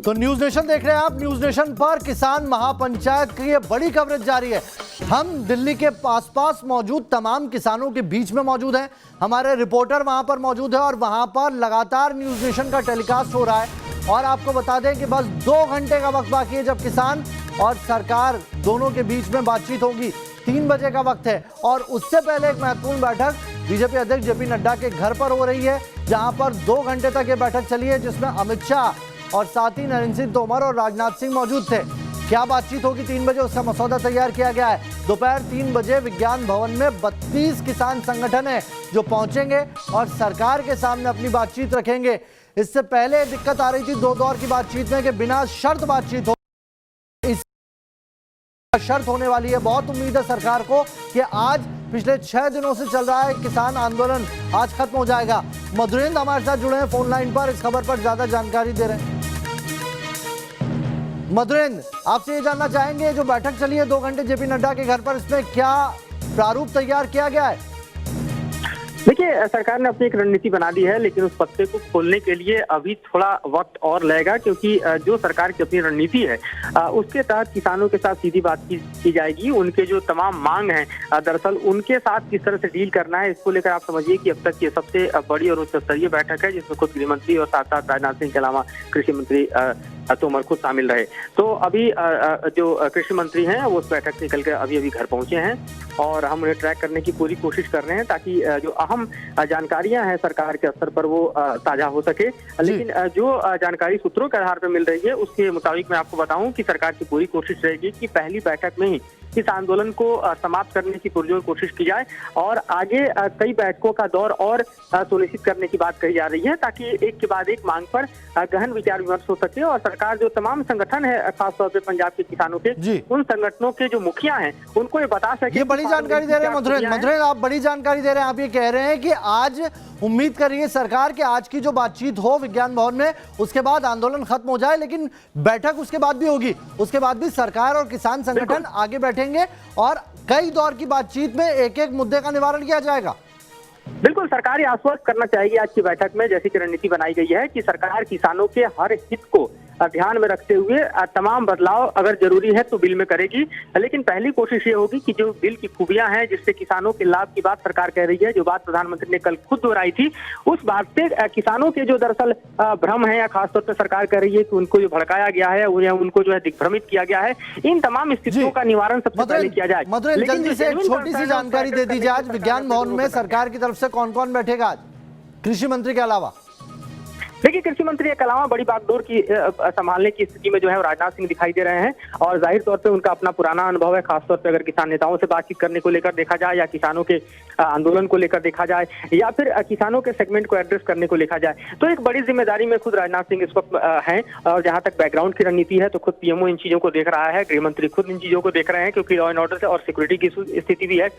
तो news nation देख रहे हैं आप। न्यूज नेशन पर किसान महापंचायत की ये बड़ी कवरेज जारी है। हम दिल्ली के आसपास मौजूद तमाम किसानों के बीच में मौजूद हैं। हमारे रिपोर्टर वहां पर मौजूद है और वहां पर लगातार न्यूज नेशन का टेलीकास्ट हो रहा है। और आपको बता दें कि बस 2 घंटे का वक्त बाकी है जब किसान और सरकार दोनों के बीच में बातचीत होगी। 3 बजे का वक्त है और उससे पहले एक महत्वपूर्ण बैठक बीजेपी अध्यक्ष जेपी नड्डा के घर पर हो रही है, जहां पर 2 घंटे तक ये बैठक चली है, जिसमें अमित शाह और साथ ही नरेंद्र सिंह तोमर और राजनाथ सिंह मौजूद थे। क्या बातचीत होगी 3 बजे, उसका मसौदा तैयार किया गया है। दोपहर 3 बजे विज्ञान भवन में 32 किसान संगठन है जो पहुंचेंगे और सरकार के सामने अपनी बातचीत रखेंगे। इससे पहले दिक्कत आ रही थी 2 दौर की बातचीत में कि बिना शर्त बातचीत हो, इस शर्त होने वाली है। बहुत उम्मीद है सरकार को कि आज पिछले 6 दिनों से चल रहा है किसान आंदोलन आज खत्म हो जाएगा। मधुरेंद्र हमारे साथ जुड़े हैं फोन लाइन पर, इस खबर पर ज्यादा जानकारी दे रहे हैं। मधुरेंद्र, आपसे ये जानना चाहेंगे जो बैठक चली है 2 घंटे जेपी नड्डा के घर पर, इसमें क्या प्रारूप तैयार किया गया है? देखिए, सरकार ने अपनी एक रणनीति बना दी है, लेकिन उस पत्ते को खोलने के लिए अभी थोड़ा वक्त और लगेगा, क्योंकि जो सरकार की अपनी रणनीति है उसके तहत किसानों के साथ सीधी बातचीत की जाएगी। उनके जो तमाम मांग हैं दरअसल उनके साथ किस तरह से डील करना है, इसको लेकर आप समझिए कि अब तक ये सबसे बड़ी और उच्च स्तरीय बैठक है, जिसमें खुद गृह मंत्री और साथ साथ राजनाथ सिंह के अलावा कृषि मंत्री तोमर खुद शामिल रहे। तो अभी जो कृषि मंत्री हैं वो उस बैठक से निकल कर अभी घर पहुंचे हैं और हम उन्हें ट्रैक करने की पूरी कोशिश कर रहे हैं ताकि जो अहम जानकारियां हैं सरकार के स्तर पर वो साझा हो सके। लेकिन जो जानकारी सूत्रों के आधार पर मिल रही है उसके मुताबिक मैं आपको बताऊं कि सरकार की पूरी कोशिश रहेगी कि पहली बैठक में ही इस आंदोलन को समाप्त करने की पुरजोर कोशिश की जाए और आगे कई बैठकों का दौर और सुनिश्चित करने की बात कही जा रही है, ताकि एक के बाद एक मांग पर गहन विचार विमर्श हो सके और सरकार जो तमाम संगठन है खासतौर पे पंजाब के किसानों के, उन संगठनों के जो मुखिया हैं उनको ये बता सके। ये बड़ी जानकारी दे रहे हैं मधुरेंद्र, आप बड़ी जानकारी दे रहे हैं। आप ये कह रहे हैं कि आज उम्मीद करिए सरकार के आज की जो बातचीत हो विज्ञान भवन में, उसके बाद आंदोलन खत्म हो जाए, लेकिन बैठक उसके बाद भी होगी, उसके बाद भी सरकार और किसान संगठन आगे बैठेंगे और कई दौर की बातचीत में एक एक मुद्दे का निवारण किया जाएगा। बिल्कुल, सरकार ये आश्वस्त करना चाहेगी आज की बैठक में, जैसी कि रणनीति बनाई गई है कि सरकार किसानों के हर हित को ध्यान में रखते हुए तमाम बदलाव अगर जरूरी है तो बिल में करेगी। लेकिन पहली कोशिश ये होगी कि जो बिल की खूबियां हैं, जिससे किसानों के लाभ की बात सरकार कह रही है, जो बात प्रधानमंत्री ने कल खुद दोहराई थी, उस बात से किसानों के जो दरअसल भ्रम है या खासतौर पर सरकार कह रही है कि उनको जो भड़काया गया है या उनको जो है दिग्भ्रमित किया गया है, इन तमाम स्थितियों का निवारण सबसे पहले किया जाए। मधुरेंद्र, जल्दी से एक छोटी सी जानकारी दे दीजिए, आज विज्ञान भवन में सरकार की तरफ से कौन कौन बैठेगा आज कृषि मंत्री के अलावा? देखिए, कृषि मंत्री के अलावा बड़ी बागडोर की संभालने की स्थिति में जो है राजनाथ सिंह दिखाई दे रहे हैं और जाहिर तौर पे उनका अपना पुराना अनुभव है, खासतौर पे अगर किसान नेताओं से बातचीत करने को लेकर देखा जाए या किसानों के आंदोलन को लेकर देखा जाए या फिर किसानों के सेगमेंट को एड्रेस करने को देखा जाए, तो एक बड़ी जिम्मेदारी में खुद राजनाथ सिंह इस वक्त हैं। और जहां तक बैकग्राउंड की रणनीति है तो खुद पीएमओ इन चीजों को देख रहा है, गृह मंत्री खुद इन चीजों को देख रहे हैं, क्योंकि लॉ एंड ऑर्डर से और सिक्योरिटी की स्थिति भी है।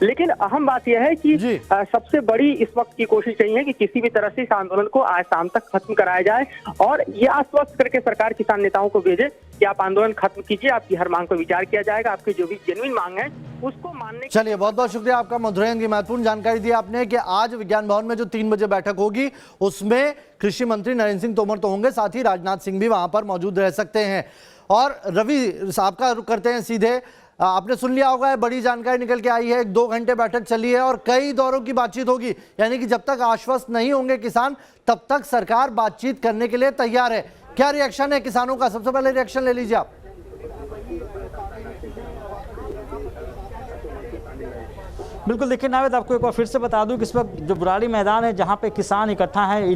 लेकिन अहम बात यह है कि सबसे बड़ी इस वक्त की कोशिश यही है कि किसी भी तरह से इस आंदोलन को आज शाम तक खत्म कराया जाए और ये आश्वस्त करके सरकार किसान नेताओं को भेजे कि आप आंदोलन खत्म कीजिए, आपकी हर मांग पर विचार किया जाएगा, आपकी जो भी जेन्युइन मांग है उसको मानने। चलिए, बहुत बहुत शुक्रिया आपका मधुरेंद्र, की महत्वपूर्ण जानकारी दी आपने कि आज विज्ञान भवन में जो 3 बजे बैठक होगी उसमें कृषि मंत्री नरेंद्र सिंह तोमर तो होंगे, साथ ही राजनाथ सिंह भी वहां पर मौजूद रह सकते हैं। और रवि साहब का रुख करते हैं सीधे। आपने सुन लिया होगा, बड़ी जानकारी निकल के आई है, 2 घंटे बैठक चली है और कई दौरों की बातचीत होगी, यानी कि जब तक आश्वस्त नहीं होंगे किसान तब तक सरकार बातचीत करने के लिए तैयार है। क्या रिएक्शन है किसानों का? सबसे पहले रिएक्शन ले लीजिए आप। बिल्कुल, देखिए नावेद, आपको एक बार फिर से बता दूं कि इस वक्त जो बुराड़ी मैदान है जहां पे किसान इकट्ठा हैं,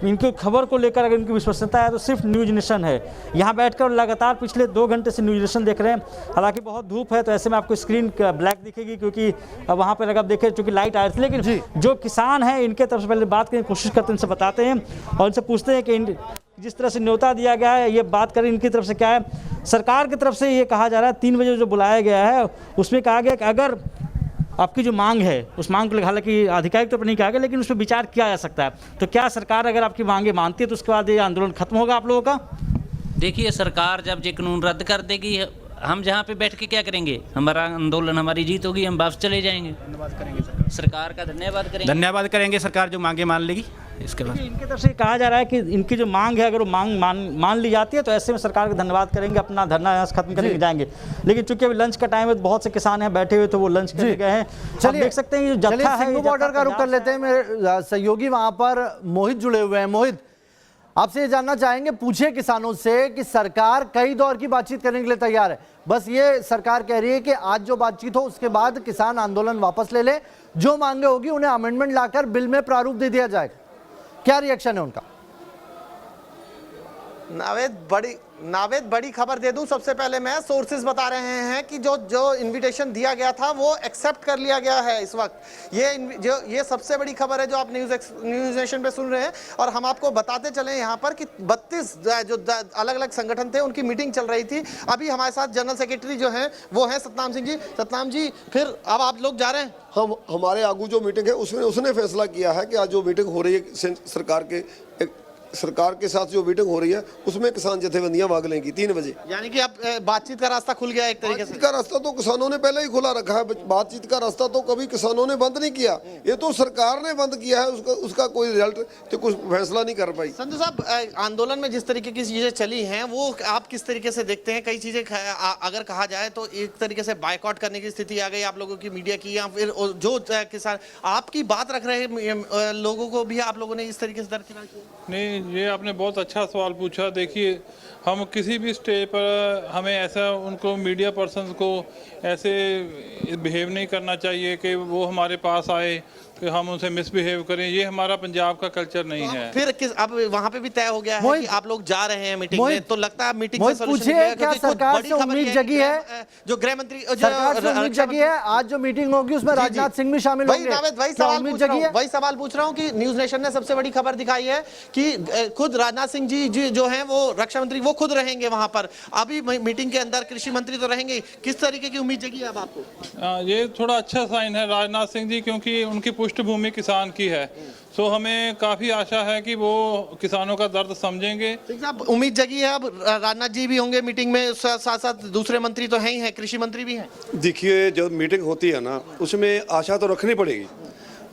इनकी खबर को लेकर अगर इनकी विश्वसनीयता है तो सिर्फ न्यूज नेशन है। यहां बैठकर लगातार पिछले 2 घंटे से न्यूज नेशन देख रहे हैं। हालांकि बहुत धूप है तो ऐसे में आपको स्क्रीन ब्लैक दिखेगी, क्योंकि वहां पर अगर देखें चूंकि लाइट आ रही थी। लेकिन जो किसान हैं इनके तरफ से पहले बात करने की कोशिश करते हैं, इनसे बताते हैं और इनसे पूछते हैं कि जिस तरह से न्योता दिया गया है, ये बात करें इनकी तरफ से क्या है। सरकार की तरफ से ये कहा जा रहा है 3 बजे जो बुलाया गया है उसमें कहा गया कि अगर आपकी जो मांग है उस मांग को हालांकि आधिकारिक तौर पर नहीं कहा गया, लेकिन उस पर विचार किया जा सकता है। तो क्या सरकार अगर आपकी मांगे मानती है तो उसके बाद ये आंदोलन खत्म होगा आप लोगों का? देखिए, सरकार जब ये कानून रद्द कर देगी, हम जहाँ पे बैठ के क्या करेंगे? हमारा आंदोलन, हमारी जीत होगी, हम वापस चले जाएंगे। सरकार का धन्यवाद करेंगे। धन्यवाद करेंगे, सरकार जो मांगे मान लेगी। इसके बाद इनकी तरफ से कहा जा रहा है कि इनकी जो मांग है, अगर वो मांग मान ली जाती है तो ऐसे में सरकार का धन्यवाद करेंगे, अपना धरना यहाँ से खत्म करके जाएंगे। लेकिन चूंकि अभी लंच का टाइम है, बहुत से किसान हैं बैठे हुए, तो वो लंच करने गए हैं। आप देख सकते हैं ये जो जत्था है, सिंघू बॉर्डर का रुख कर लेते हैं। मेरे सहयोगी वहां पर मोहित जुड़े हुए हैं। मोहित, आपसे ये जानना चाहेंगे, पूछे किसानों से कि सरकार कई दौर की बातचीत करने के लिए तैयार है, बस ये सरकार कह रही है कि आज जो बातचीत हो उसके बाद किसान आंदोलन वापस ले ले, जो मांगे होगी उन्हें अमेंडमेंट लाकर बिल में प्रारूप दे दिया जाएगा। क्या रिएक्शन है उनका? नावेद बड़ी खबर दे दूं। सबसे पहले मैं सोर्सेज बता रहे हैं कि जो इनविटेशन दिया गया था वो एक्सेप्ट कर लिया गया है इस वक्त। ये सबसे बड़ी खबर है जो आप न्यूज नेशन पे सुन रहे हैं। और हम आपको बताते चले यहाँ पर कि 32 जो अलग अलग संगठन थे उनकी मीटिंग चल रही थी। अभी हमारे साथ जनरल सेक्रेटरी जो है वो है सतनाम सिंह जी। सतनाम जी, फिर अब आप लोग जा रहे हैं? हम हमारे आगू जो मीटिंग है उसने फैसला किया है कि आज जो मीटिंग हो रही है सरकार के साथ जो मीटिंग हो रही है उसमें किसान जथेबंदियां भाग लेंगी 3 बजे। यानी कि अब बातचीत का रास्ता खुल गया एक तरीके से। बातचीत का रास्ता तो किसानों ने पहले ही खुला रखा है। बातचीत का रास्ता तो कभी किसानों ने बंद नहीं किया, ये तो सरकार ने बंद किया है। उसका कोई रिजल्ट तो कुछ फैसला नहीं कर पाई। संजू साहब, आंदोलन में जिस तरीके की चीजें चली हैं वो आप किस तरीके से देखते हैं? कई चीजें अगर कहा जाए तो एक तरीके से बायकॉट करने की स्थिति आ गई आप लोगों की, मीडिया की, या फिर जो किसान आपकी बात रख रहे लोगों को भी आप लोगों ने इस तरीके से दरकिनार किया? नहीं, ये आपने बहुत अच्छा सवाल पूछा। देखिए, हम किसी भी स्टेज पर हमें ऐसा उनको मीडिया पर्सन्स को ऐसे बिहेव नहीं करना चाहिए कि वो हमारे पास आए कि हम उनसे मिसबिहेव करें। ये हमारा पंजाब का कल्चर नहीं है। फिर अब वहाँ पे भी तय हो गया है कि आप लोग जा रहे हैं मीटिंग में, तो लगता है मीटिंग से सॉल्यूशन निकलेगा? क्या सरकार से उम्मीद जगी है? जो गृह मंत्री सरकार से उम्मीद जगी है, आज जो मीटिंग होगी उसमें राजनाथ सिंह भी शामिल होंगे। वही सवाल पूछ रहा हूँ कि न्यूज नेशन ने सबसे बड़ी खबर दिखाई है कि खुद राजनाथ सिंह जी जो हैं वो रक्षा मंत्री वो खुद रहेंगे वहां पर। अभी मीटिंग के अंदर कृषि मंत्री तो रहेंगे। किस तरीके की उम्मीद जगी है अब आपको? ये थोड़ा अच्छा साइन है राजनाथ सिंह जी, क्योंकि उनकी पृष्ठभूमि किसान की है। सो हमें काफी आशा है कि वो किसानों का दर्द समझेंगे। उम्मीद जगी है अब राजनाथ जी भी होंगे मीटिंग में, साथ साथ दूसरे मंत्री तो हैं ही हैं, कृषि मंत्री भी हैं। देखिए, जब मीटिंग होती है ना उसमें आशा तो रखनी पड़ेगी।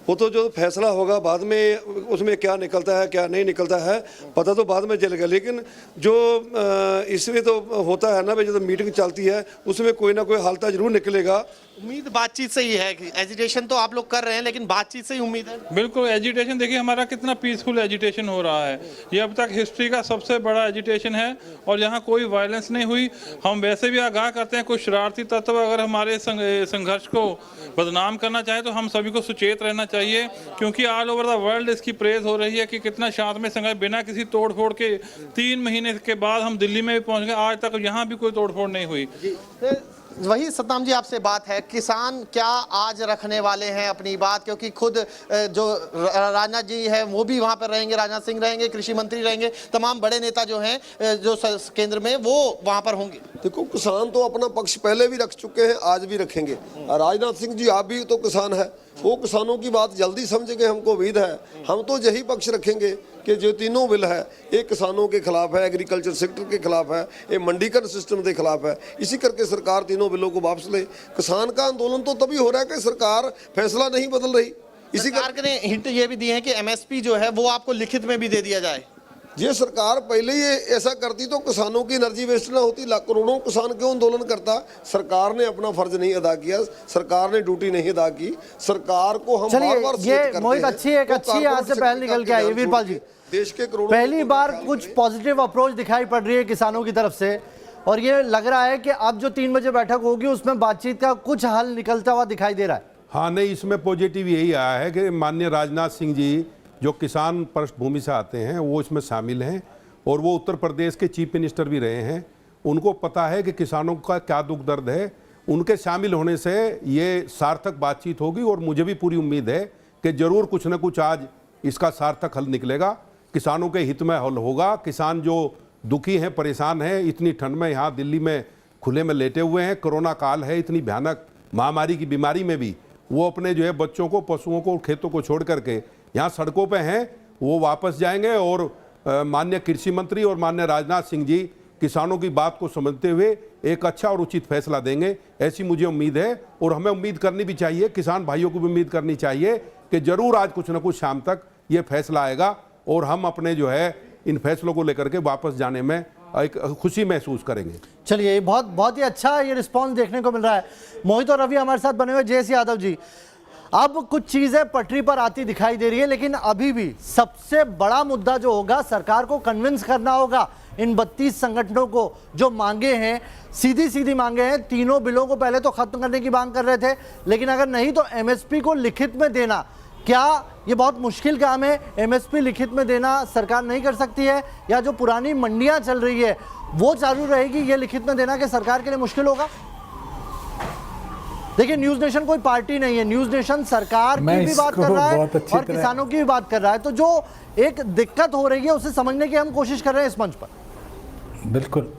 वो तो जो फैसला होगा बाद में उसमें क्या निकलता है क्या नहीं निकलता है पता तो बाद में चलेगा। लेकिन जो इसमें तो होता है ना भाई, जब मीटिंग चलती है उसमें कोई ना कोई हालता जरूर निकलेगा। उम्मीद बातचीत से ही है। एजिटेशन तो आप लोग कर रहे हैं लेकिन बातचीत से ही उम्मीद है। बिल्कुल, एजिटेशन देखिए हमारा कितना पीसफुल एजिटेशन हो रहा है। ये अब तक हिस्ट्री का सबसे बड़ा एजिटेशन है और यहाँ कोई वायलेंस नहीं हुई। हम वैसे भी आगाह करते हैं कुछ शरारती तत्व अगर हमारे संघर्ष को बदनाम करना चाहे तो हम सभी को सचेत रहना चाहिए, क्योंकि ऑल ओवर द वर्ल्ड इसकी प्रेज हो रही है कि कितना शांतमय संघर्ष बिना किसी तोड़ फोड़ के 3 महीने के बाद हम दिल्ली में भी पहुँच गए। आज तक यहाँ भी कोई तोड़ फोड़ नहीं हुई। वही सतनाम जी आपसे बात है, किसान क्या आज रखने वाले हैं अपनी बात? क्योंकि खुद जो राजनाथ जी है वो भी वहां पर रहेंगे, राजनाथ सिंह रहेंगे, कृषि मंत्री रहेंगे, तमाम बड़े नेता जो हैं जो केंद्र में वो वहां पर होंगे। देखो, किसान तो अपना पक्ष पहले भी रख चुके हैं, आज भी रखेंगे। राजनाथ सिंह जी आप भी तो किसान है, वो किसानों की बात जल्दी समझेंगे, हमको उम्मीद है। हम तो यही पक्ष रखेंगे कि जो तीनों बिल है, एक किसानों के खिलाफ है, एग्रीकल्चर सेक्टर के खिलाफ है, एक मंडीकरण सिस्टम के खिलाफ है। इसी करके सरकार तीनों बिलों को वापस ले। किसान का आंदोलन तो तभी हो रहा है कि सरकार फैसला नहीं बदल रही। इसी सरकार ने हिंट ये भी दी है कि एमएसपी जो है वो आपको लिखित में भी दे दिया जाए। ये सरकार पहले ही ऐसा करती तो किसानों की एनर्जी वेस्ट ना होती। लाख करोड़ों किसान क्यों आंदोलन करता? सरकार ने अपना फर्ज नहीं अदा किया, सरकार ने ड्यूटी नहीं अदा की। सरकार को हम बार-बार ये मोहित अच्छी यहाँ से पहल निकल के आई। वीरपाल जी, देश के करोड़ों पहली बार कुछ पॉजिटिव अप्रोच दिखाई पड़ रही है किसानों की तरफ से, और ये लग रहा है कि अब जो 3 बजे बैठक होगी उसमें बातचीत का कुछ हल निकलता हुआ दिखाई दे रहा है। हाँ, नहीं, इसमें पॉजिटिव यही आया है कि माननीय राजनाथ सिंह जी जो किसान पृष्ठभूमि से आते हैं वो इसमें शामिल हैं और वो उत्तर प्रदेश के चीफ मिनिस्टर भी रहे हैं। उनको पता है कि किसानों का क्या दुख दर्द है। उनके शामिल होने से ये सार्थक बातचीत होगी और मुझे भी पूरी उम्मीद है कि ज़रूर कुछ न कुछ आज इसका सार्थक हल निकलेगा, किसानों के हित में हल होगा। किसान जो दुखी हैं, परेशान हैं, इतनी ठंड में यहाँ दिल्ली में खुले में लेटे हुए हैं, कोरोना काल है, इतनी भयानक महामारी की बीमारी में भी वो अपने जो है बच्चों को, पशुओं को, खेतों को छोड़ करके यहाँ सड़कों पे हैं। वो वापस जाएंगे और माननीय कृषि मंत्री और माननीय राजनाथ सिंह जी किसानों की बात को समझते हुए एक अच्छा और उचित फैसला देंगे, ऐसी मुझे उम्मीद है। और हमें उम्मीद करनी भी चाहिए, किसान भाइयों को भी उम्मीद करनी चाहिए कि जरूर आज कुछ न कुछ शाम तक ये फैसला आएगा और हम अपने जो है इन फैसलों को लेकर के वापस जाने में एक खुशी महसूस करेंगे। चलिए, बहुत ही अच्छा ये रिस्पांस देखने को मिल रहा है। मोहित और रवि हमारे साथ बने हुए। जयेश यादव जी, अब कुछ चीजें पटरी पर आती दिखाई दे रही है, लेकिन अभी भी सबसे बड़ा मुद्दा जो होगा, सरकार को कन्विंस करना होगा इन 32 संगठनों को जो मांगे हैं, सीधी मांगे हैं। तीनों बिलों को पहले तो खत्म करने की मांग कर रहे थे, लेकिन अगर नहीं तो एमएसपी को लिखित में देना, क्या ये बहुत मुश्किल काम है? एमएसपी लिखित में देना सरकार नहीं कर सकती है, या जो पुरानी मंडियां चल रही है वो चालू रहेगी? ये लिखित में देना कि सरकार के लिए मुश्किल होगा? देखिए, न्यूज नेशन कोई पार्टी नहीं है, न्यूज नेशन सरकार की भी बात कर रहा है और किसानों की भी बात कर रहा है। तो जो एक दिक्कत हो रही है उसे समझने की हम कोशिश कर रहे हैं इस मंच पर। बिल्कुल,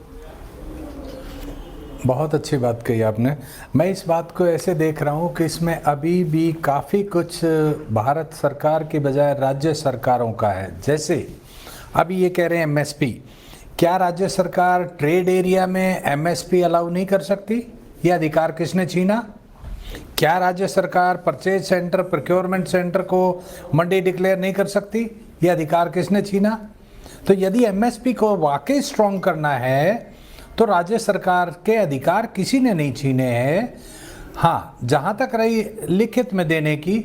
बहुत अच्छी बात कही आपने। मैं इस बात को ऐसे देख रहा हूँ कि इसमें अभी भी काफ़ी कुछ भारत सरकार की बजाय राज्य सरकारों का है। जैसे अभी ये कह रहे हैं एमएसपी, क्या राज्य सरकार ट्रेड एरिया में एमएसपी अलाउ नहीं कर सकती? ये अधिकार किसने छीना? क्या राज्य सरकार परचेज सेंटर, प्रोक्योरमेंट सेंटर को मंडी डिक्लेयर नहीं कर सकती? ये अधिकार किसने छीना? तो यदि एमएसपी को वाकई स्ट्रॉन्ग करना है तो राज्य सरकार के अधिकार किसी ने नहीं छीने हैं। हाँ, जहाँ तक रही लिखित में देने की,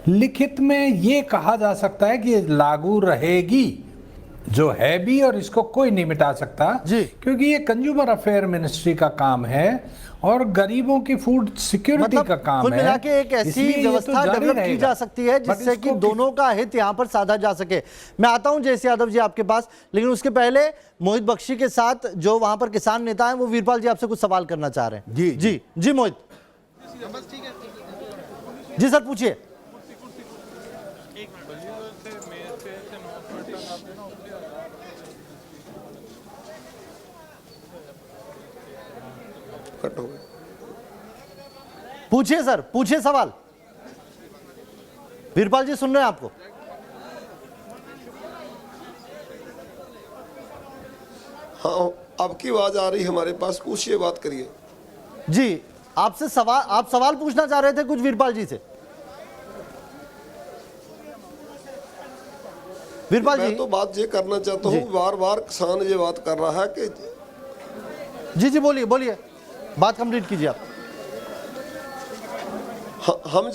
लिखित में ये कहा जा सकता है कि लागू रहेगी, जो है भी, और इसको कोई नहीं मिटा सकता जी, क्योंकि ये कंज्यूमर अफेयर मिनिस्ट्री का काम है और गरीबों की फूड सिक्योरिटी का काम कुल है। मिला के एक ऐसी व्यवस्था डेवलप की जा सकती है जिससे कि दोनों का हित यहाँ पर साधा जा सके। मैं आता हूं जयेश यादव जी आपके पास, लेकिन उसके पहले मोहित बख्शी के साथ जो वहां पर किसान नेता हैं, वो वीरपाल जी आपसे कुछ सवाल करना चाह रहे हैं। जी मोहित जी, सर पूछिए। पूछिए सर, पूछिए सवाल। वीरपाल जी सुन रहे हैं आपको? हाँ, आपकी आवाज आ रही है हमारे पास, पूछिए, बात करिए। जी, आपसे सवाल, आप सवाल पूछना चाह रहे थे कुछ वीरपाल जी से। वीरपाल जी, मैं तो बात ये करना चाहता हूँ, बार बार किसान ये बात कर रहा है कि जी बोलिए बोलिए, बात कंप्लीट कीजिए आप। हम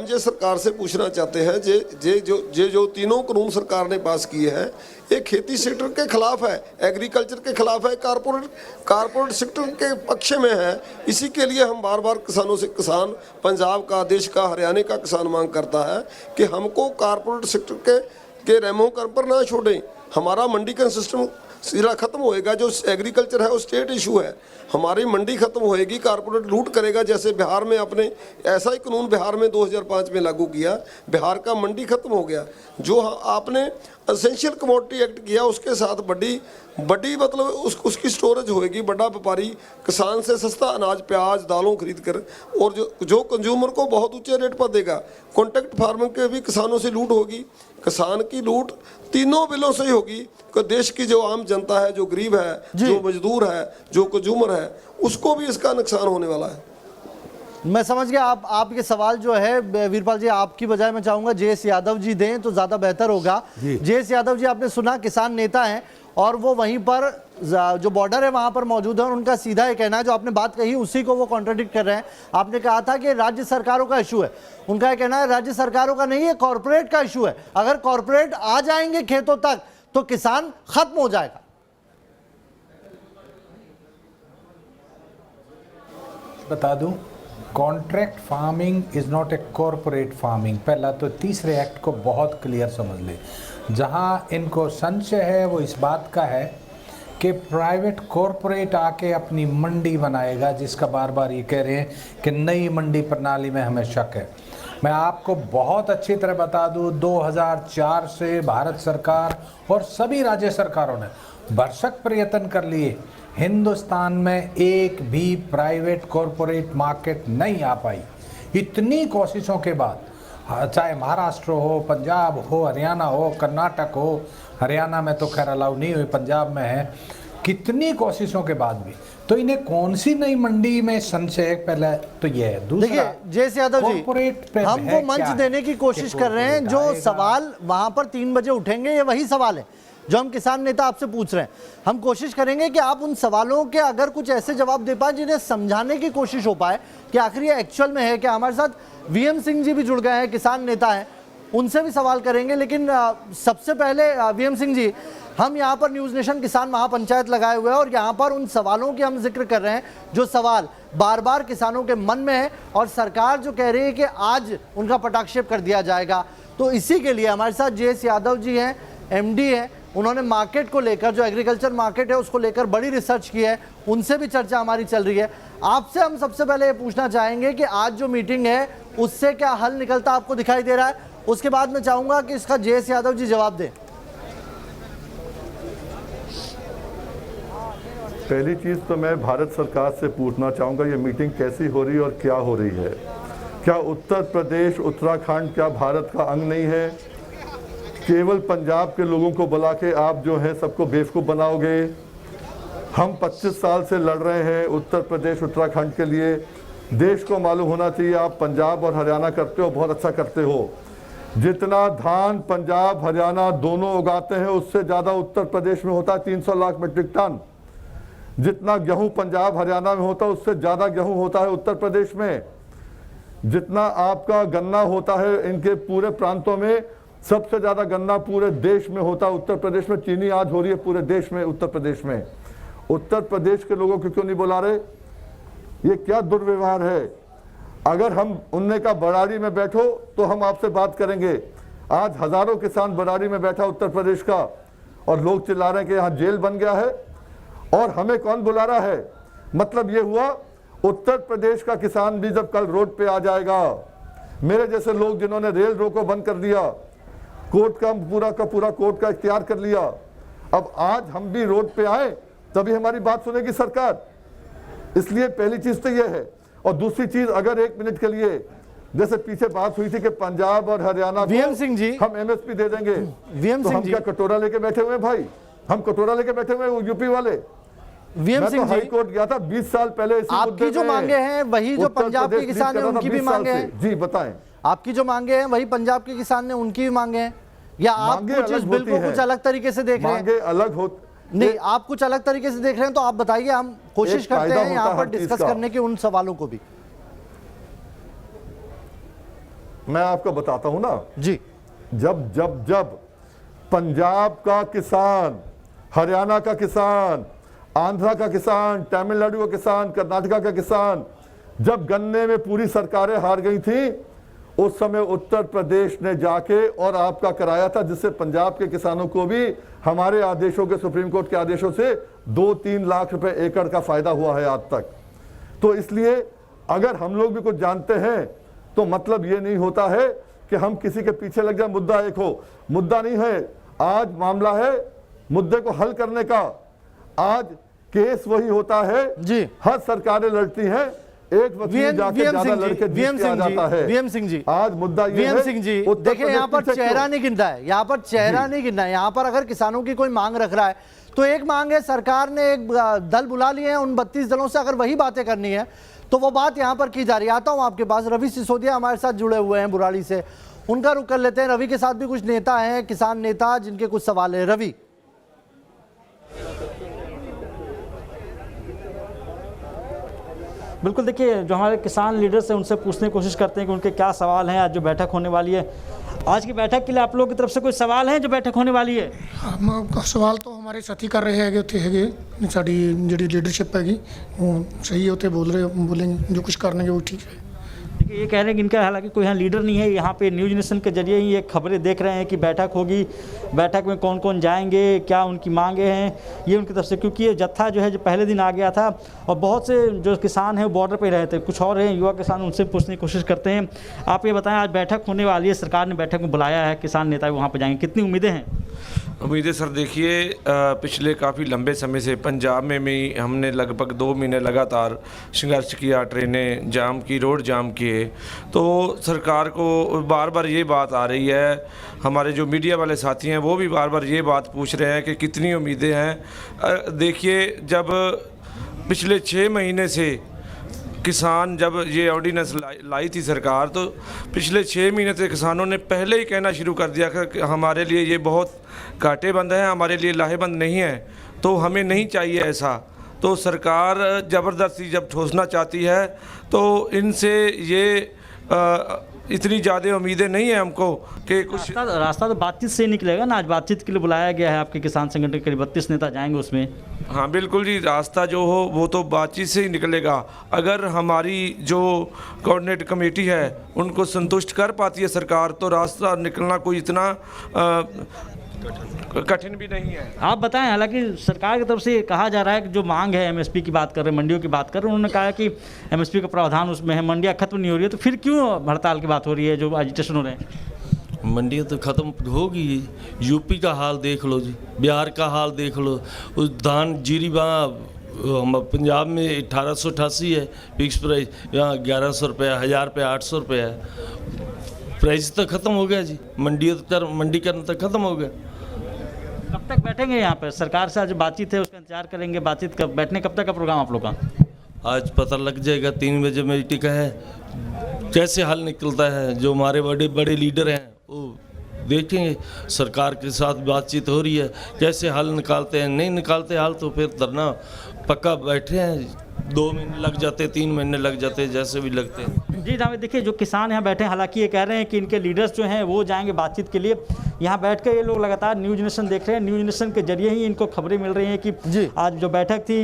जे सरकार से पूछना चाहते हैं, जो तीनों कानून सरकार ने पास किए हैं, ये खेती सेक्टर के खिलाफ है, एग्रीकल्चर के खिलाफ है, कारपोरेट सेक्टर के पक्ष में है। इसी के लिए हम बार बार किसानों से, किसान पंजाब का, देश का, हरियाणा का किसान मांग करता है कि हमको कारपोरेट सेक्टर के रेमो कर पर ना छोड़ें। हमारा मंडी का सिस्टम सीधा खत्म होएगा। जो एग्रीकल्चर है वो स्टेट इशू है, हमारी मंडी खत्म होएगी, कारपोरेट लूट करेगा। जैसे बिहार में अपने ऐसा ही कानून बिहार में 2005 में लागू किया, बिहार का मंडी खत्म हो गया। जो आपने एसेंशियल कमोडिटी एक्ट किया, उसके साथ बड़ी मतलब उसकी स्टोरेज होएगी। बड़ा व्यापारी किसान से सस्ता अनाज, प्याज, दालों खरीद कर, और जो कंज्यूमर को बहुत ऊंचे रेट पर देगा। कॉन्ट्रैक्ट फार्मिंग के भी किसानों से लूट होगी। किसान की लूट तीनों बिलों से ही होगी कि देश की जो आम जनता है, जो गरीब है, जो मजदूर है, जो कंज्यूमर है, उसको भी इसका नुकसान होने वाला है। मैं समझ गया। आप ये सवाल जो है वीरपाल जी, आपकी बजाय मैं चाहूंगा जयेश यादव जी दें तो ज्यादा बेहतर होगा। जयेश यादव जी, आपने सुना किसान नेता हैं और वो वहीं पर जो बॉर्डर है वहां पर मौजूद है, और उनका सीधा ये कहना है, जो आपने बात कही उसी को वो कॉन्ट्राडिक्ट कर रहे हैं। आपने कहा था कि राज्य सरकारों का इशू है, उनका ये कहना है राज्य सरकारों का नहीं है, कॉर्पोरेट का इशू है। अगर कॉर्पोरेट आ जाएंगे खेतों तक तो किसान खत्म हो जाएगा। बता दूं, contract farming is not a corporate farming. पहला तो तीसरे एक्ट को बहुत क्लियर समझ ले। जहां इनको संशय है वो इस बात का है कि प्राइवेट कॉरपोरेट आके अपनी मंडी बनाएगा, जिसका बार बार ये कह रहे हैं कि नई मंडी प्रणाली में हमें शक है। मैं आपको बहुत अच्छी तरह बता दूं, 2004 से भारत सरकार और सभी राज्य सरकारों ने भरसक प्रयत्न कर लिए, हिंदुस्तान में एक भी प्राइवेट कॉरपोरेट मार्केट नहीं आ पाई। इतनी कोशिशों के बाद, चाहे महाराष्ट्र हो, पंजाब हो, हरियाणा हो, कर्नाटक हो, हरियाणा में तो खैर अलाउ नहीं हुई, पंजाब में है, कितनी कोशिशों के बाद भी। तो तो इन्हें कौन सी नई मंडी में संशय है? पहला तो यह है। दूसरा, देखिए जयस यादव जी, कॉर्पोरेट पे हम है वो मंच क्या देने है? की कोशिश कि कर रहे हैं। जो आएगा। सवाल वहां पर 3 बजे उठेंगे, ये वही सवाल है जो हम किसान नेता आपसे पूछ रहे हैं। हम कोशिश करेंगे कि आप उन सवालों के अगर कुछ ऐसे जवाब दे पाए जिन्हें समझाने की कोशिश हो पाए कि आखिर ये एक्चुअल में है क्या। हमारे साथ वीएम सिंह जी भी जुड़ गए हैं, किसान नेता हैं, उनसे भी सवाल करेंगे। लेकिन सबसे पहले वीएम सिंह जी, हम यहाँ पर न्यूज़ नेशन किसान महापंचायत लगाए हुए हैं और यहाँ पर उन सवालों की हम जिक्र कर रहे हैं जो सवाल बार बार किसानों के मन में है और सरकार जो कह रही है कि आज उनका पटाक्षेप कर दिया जाएगा। तो इसी के लिए हमारे साथ जयस यादव जी हैं, एमडी हैं, उन्होंने मार्केट को लेकर, जो एग्रीकल्चर मार्केट है उसको लेकर बड़ी रिसर्च की है, उनसे भी चर्चा हमारी चल रही है। आपसे हम सबसे पहले ये पूछना चाहेंगे कि आज जो मीटिंग है उससे क्या हल निकलता आपको दिखाई दे रहा है? उसके बाद मैं चाहूंगा कि इसका जयस यादव जी जवाब दें। पहली चीज़ तो मैं भारत सरकार से पूछना चाहूँगा, ये मीटिंग कैसी हो रही है और क्या हो रही है? क्या उत्तर प्रदेश, उत्तराखंड क्या भारत का अंग नहीं है? केवल पंजाब के लोगों को बुला के आप जो है सबको बेवकूफ़ बनाओगे? हम 25 साल से लड़ रहे हैं उत्तर प्रदेश, उत्तराखंड के लिए। देश को मालूम होना चाहिए आप पंजाब और हरियाणा करते हो, बहुत अच्छा करते हो। जितना धान पंजाब हरियाणा दोनों उगाते हैं उससे ज़्यादा उत्तर प्रदेश में होता है, 300 लाख मीट्रिक टन। जितना गेहूं पंजाब हरियाणा में होता है उससे ज़्यादा गेहूं होता है उत्तर प्रदेश में। जितना आपका गन्ना होता है इनके पूरे प्रांतों में, सबसे ज़्यादा गन्ना पूरे देश में होता है उत्तर प्रदेश में। चीनी आज हो रही है पूरे देश में, उत्तर प्रदेश में। उत्तर प्रदेश के लोगों को क्यों नहीं बुला रहे? ये क्या दुर्व्यवहार है? अगर हम उनने का बराड़ी में बैठो तो हम आपसे बात करेंगे। आज हज़ारों किसान बराड़ी में बैठा उत्तर प्रदेश का और लोग चिल्ला रहे हैं कि यहाँ जेल बन गया है और हमें कौन बुला रहा है। मतलब ये हुआ उत्तर प्रदेश का किसान भी जब कल रोड पे आ जाएगा, मेरे जैसे लोग जिन्होंने रेल रोको बंद कर दिया, कोर्ट का पूरा कोर्ट का इख्तियार कर लिया, अब आज हम भी रोड पे आए तभी हमारी बात सुनेगी सरकार। इसलिए पहली चीज तो ये है। और दूसरी चीज, अगर 1 मिनट के लिए, जैसे पीछे बात हुई थी कि पंजाब और हरियाणा वीएम सिंह जी, हम एमएसपी दे देंगे, वीएम तो सिंह हम जी, क्या कटोरा लेके बैठे हुए हैं भाई? हम कटोरा लेके बैठे हुए हैं यूपी वाले। VM Singh ji, high court गया था 20 साल पहले। आपकी जो मांगे हैं वही जो पंजाब के किसान हैं उनकी भी मांगे हैं? जी बताएं। आपकी जो मांगे हैं वही पंजाब के किसान ने उनकी भी मांगे हैं, या आप कुछ इस बिल को कुछ अलग तरीके से देख रहे हैं? मांगे अलग होती नहीं, आप कुछ अलग तरीके से देख रहे हैं तो आप बताइए, हम कोशिश करते हैं यहाँ पर डिस्कस करने के उन सवालों को भी। मैं आपको बताता हूं ना जी। जब पंजाब का किसान, हरियाणा का किसान, आंध्रा का किसान, तमिलनाडु का किसान, कर्नाटका का किसान, जब गन्ने में पूरी सरकारें हार गई थी, उस समय उत्तर प्रदेश ने जाके और आपका कराया था, जिससे पंजाब के किसानों को भी हमारे आदेशों के, सुप्रीम कोर्ट के आदेशों से 2-3 लाख रुपए एकड़ का फायदा हुआ है आज तक। तो इसलिए अगर हम लोग भी कुछ जानते हैं तो मतलब ये नहीं होता है कि हम किसी के पीछे लग जाए। मुद्दा एक हो, मुद्दा नहीं है। आज मामला है मुद्दे को हल करने का। आज केस वही होता है जी, हर सरकारें लड़ती हैं, एक वकील जाके ज्यादा लड़के जीत के आ जाता है। वीएम सिंह जी, आज मुद्दा ये वीएम है, सिंह जी उत्तर देखिए, यहाँ पर प्रदेश चेहरा नहीं गिनता है, यहाँ पर चेहरा नहीं गिनना है। यहाँ पर अगर किसानों की कोई मांग रख रहा है तो एक मांग है, सरकार ने एक दल बुला लिए हैं, उन 32 दलों से अगर वही बातें करनी है तो वो बात यहाँ पर की जा रही है। आता हूँ आपके पास, रवि सिसोदिया हमारे साथ जुड़े हुए हैं बुराड़ी से, उनका रुख कर लेते हैं। रवि के साथ भी कुछ नेता हैं, किसान नेता, जिनके कुछ सवाल है। रवि, बिल्कुल, देखिए जो हमारे किसान लीडर्स हैं उनसे पूछने की कोशिश करते हैं कि उनके क्या सवाल हैं। आज जो बैठक होने वाली है, आज की बैठक के लिए आप लोगों की तरफ से कोई सवाल है जो बैठक होने वाली है? सवाल तो हमारे साथी कर रहे हैं कि साड़ी जी लीडरशिप हैगी वो सही होते बोलेंगे, जो कुछ करने वो ठीक है। देखिए, ये कह रहे हैं कि इनका हालांकि कोई यहाँ लीडर नहीं है, यहाँ पे न्यूज़ नेशन के जरिए ही ये खबरें देख रहे हैं कि बैठक होगी, बैठक में कौन कौन जाएंगे, क्या उनकी मांगे हैं, ये उनकी तरफ से। क्योंकि ये जत्था जो है जो पहले दिन आ गया था और बहुत से जो किसान हैं वो बॉर्डर पे रहे थे, कुछ और हैं युवा किसान, उनसे पूछने की कोशिश करते हैं। आप ये बताएं, आज बैठक होने वाली है, सरकार ने बैठक में बुलाया है, किसान नेता वहाँ पर जाएंगे, कितनी उम्मीदें हैं? उम्मीदें सर देखिए, पिछले काफ़ी लंबे समय से पंजाब में भी हमने लगभग 2 महीने लगातार संघर्ष किया, ट्रेनें जाम की, रोड जाम किए। तो सरकार को बार बार ये बात आ रही है, हमारे जो मीडिया वाले साथी हैं वो भी बार बार ये बात पूछ रहे हैं कि कितनी उम्मीदें हैं। देखिए, जब पिछले 6 महीने से किसान जब ये ऑर्डिनेंस लाई थी सरकार, तो पिछले 6 महीने से किसानों ने पहले ही कहना शुरू कर दिया कि हमारे लिए ये बहुत घाटेबंद है, हमारे लिए लाहेबंद नहीं है, तो हमें नहीं चाहिए ऐसा। तो सरकार ज़बरदस्ती जब ठोसना चाहती है तो इनसे ये इतनी ज़्यादा उम्मीदें नहीं है हमको कि कुछ रास्ता तो बातचीत से ही निकलेगा ना। आज बातचीत के लिए बुलाया गया है, आपके किसान संगठन के करीब 32 नेता जाएंगे उसमें। हाँ बिल्कुल जी, रास्ता जो हो वो तो बातचीत से ही निकलेगा। अगर हमारी जो कोऑर्डिनेट कमेटी है उनको संतुष्ट कर पाती है सरकार, तो रास्ता निकलना कोई इतना कठिन भी नहीं है। आप बताएं, हालांकि सरकार की तरफ से कहा जा रहा है कि जो मांग है, एमएसपी की बात कर रहे हैं, मंडियों की बात कर रहे हैं, उन्होंने कहा है कि एमएसपी का प्रावधान उसमें है, मंडियां खत्म नहीं हो रही है, तो फिर क्यों हड़ताल की बात हो रही है, जो एजिटेशन हो रहे हैं? मंडियाँ तो ख़त्म होगी। यूपी का हाल देख लो जी, बिहार का हाल देख लो। उस धान जीरी वहाँ पंजाब में 1888 है फिक्स प्राइस, यहाँ 1100 रुपये, 1000 रुपये, 800 रुपये है। प्राइस तो ख़त्म हो गया जी, मंडीकरण तो ख़त्म हो गया। कब तक बैठेंगे यहाँ पर? सरकार से आज बातचीत है उसका इंतजार करेंगे, बातचीत कब बैठने, कब तक का प्रोग्राम आप लोग का? आज पता लग जाएगा, 3 बजे मीटिंग है, कैसे हल निकलता है। जो हमारे बड़े बड़े लीडर हैं वो देखेंगे, सरकार के साथ बातचीत हो रही है, कैसे हल निकालते हैं। नहीं निकालते हल तो फिर धरना पक्का बैठे हैं। 2 महीने लग जाते, 3 महीने लग जाते, जैसे भी लगते हैं। जी नावेद, देखिए जो किसान यहाँ बैठे हैं, हालांकि ये कह रहे हैं कि इनके लीडर्स जो हैं वो जाएंगे बातचीत के लिए। यहाँ बैठकर ये लोग लगातार न्यूज नेशन देख रहे हैं, न्यूज नेशन के जरिए ही इनको खबरें मिल रही हैं कि आज जो बैठक थी,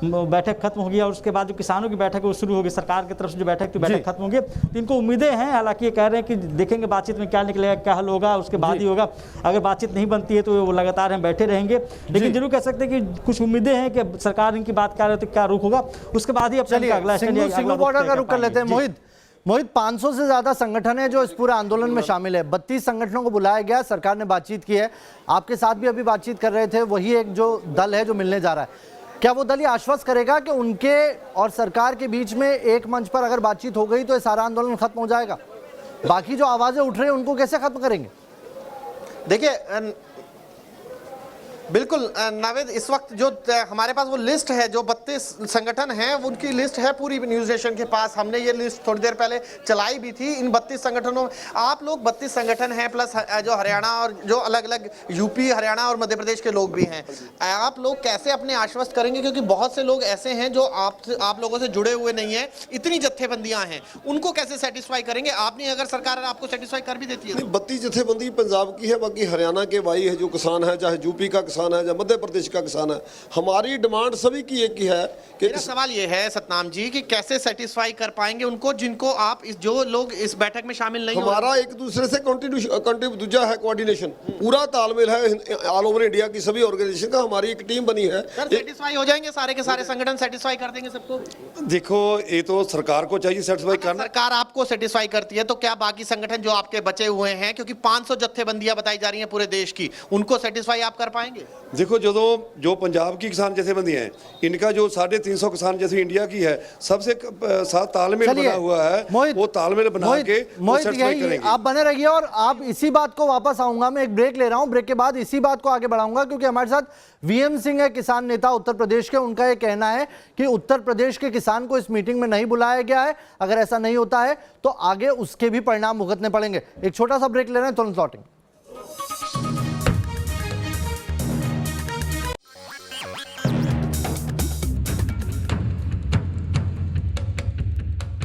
बैठक खत्म हो गई और उसके बाद जो किसानों की बैठक है वो शुरू होगी। सरकार की तरफ से जो बैठक थी, बैठक खत्म होगी, तो इनको उम्मीदें हैं। हालांकि ये कह रहे हैं कि देखेंगे बातचीत में क्या निकलेगा, क्या हल होगा, उसके बाद ही होगा। अगर बातचीत नहीं बनती है तो वो लगातार हम बैठे रहेंगे, लेकिन जरूर कह सकते हैं कि कुछ उम्मीदें हैं कि सरकार इनकी बात कर रहे तो क्या रुख होगा, उसके बाद ही अब सिंगल बॉर्डर का रुख कर लेते हैं। मोहित 500 से ज्यादा संगठन है जो इस पूरे आंदोलन में शामिल है। 32 संगठनों को बुलाया गया, सरकार ने बातचीत की है, आपके साथ भी अभी बातचीत कर रहे थे, वही एक जो दल है जो मिलने जा रहा है। क्या वो दल ये आश्वस्त करेगा कि उनके और सरकार के बीच में एक मंच पर अगर बातचीत हो गई तो ये सारा आंदोलन खत्म हो जाएगा? बाकी जो आवाजें उठ रही हैं उनको कैसे खत्म करेंगे? देखिए बिल्कुल नावेद, इस वक्त जो हमारे पास वो लिस्ट है, जो 32 संगठन हैं उनकी लिस्ट है पूरी न्यूज नेशन के पास। हमने ये लिस्ट थोड़ी देर पहले चलाई भी थी। इन 32 संगठनों में आप लोग 32 संगठन हैं, प्लस जो हरियाणा और जो अलग अलग यूपी, हरियाणा और मध्य प्रदेश के लोग भी हैं। आप लोग कैसे अपने आश्वस्त करेंगे, क्योंकि बहुत से लोग ऐसे हैं जो आप लोगों से जुड़े हुए नहीं है, इतनी जत्थेबंदियां हैं, उनको कैसे सेटिस्फाई करेंगे? आपने अगर सरकार आपको सेटिस्फाई कर भी देती है? 32 जत्थेबंदी पंजाब की है, बाकी हरियाणा के भाई है जो किसान है, चाहे यूपी का किसान है या मध्य प्रदेश का किसान है। हमारी डिमांड सभी की एक ही है कि मेरा सवाल ये है सतनाम जी कि कैसे सेटिस्फाई कर पाएंगे उनको जिनको आप जो लोग इस बैठक में शामिल नहीं? हमारा एक दूसरे से दूसरा है कोऑर्डिनेशन, पूरा तालमेल है ऑल ओवर इंडिया की सभी ऑर्गेनाइजेशन का। हमारी एक टीम बनी है। सर सेटिस्फाई हो जाएंगे सारे के सारे संगठन? सेटिस्फाई कर देंगे सबको? देखो ये तो सरकार को चाहिए सेटिस्फाई करना। सरकार आपको सेटिस्फाई करती है तो क्या बाकी संगठन जो आपके बचे हुए हैं, क्योंकि 500 जत्थेबंदियां बताई जा रही हैं पूरे देश की, उनको सेटिस्फाई आप कर पाएंगे? देखो जो पंजाब की किसान जथेबंदियां हैं, इनका जो 350 किसान जैसे इंडिया की है, सबसे साथ तालमेल बना हुआ है। वो तालमेल बना के करेंगे। आप बने रहिए और आप इसी बात को वापस आऊंगा। मैं एक ब्रेक ले रहा हूं, ब्रेक के बाद इसी बात को आगे बढ़ाऊंगा, क्योंकि हमारे साथ वीएम सिंह है, किसान नेता उत्तर प्रदेश के। उनका यह कहना है कि उत्तर प्रदेश के किसान को इस मीटिंग में नहीं बुलाया गया है। अगर ऐसा नहीं होता है तो आगे उसके भी परिणाम भुगतने पड़ेंगे। एक छोटा सा ब्रेक ले रहे हैं, तुरंत लौटेंगे।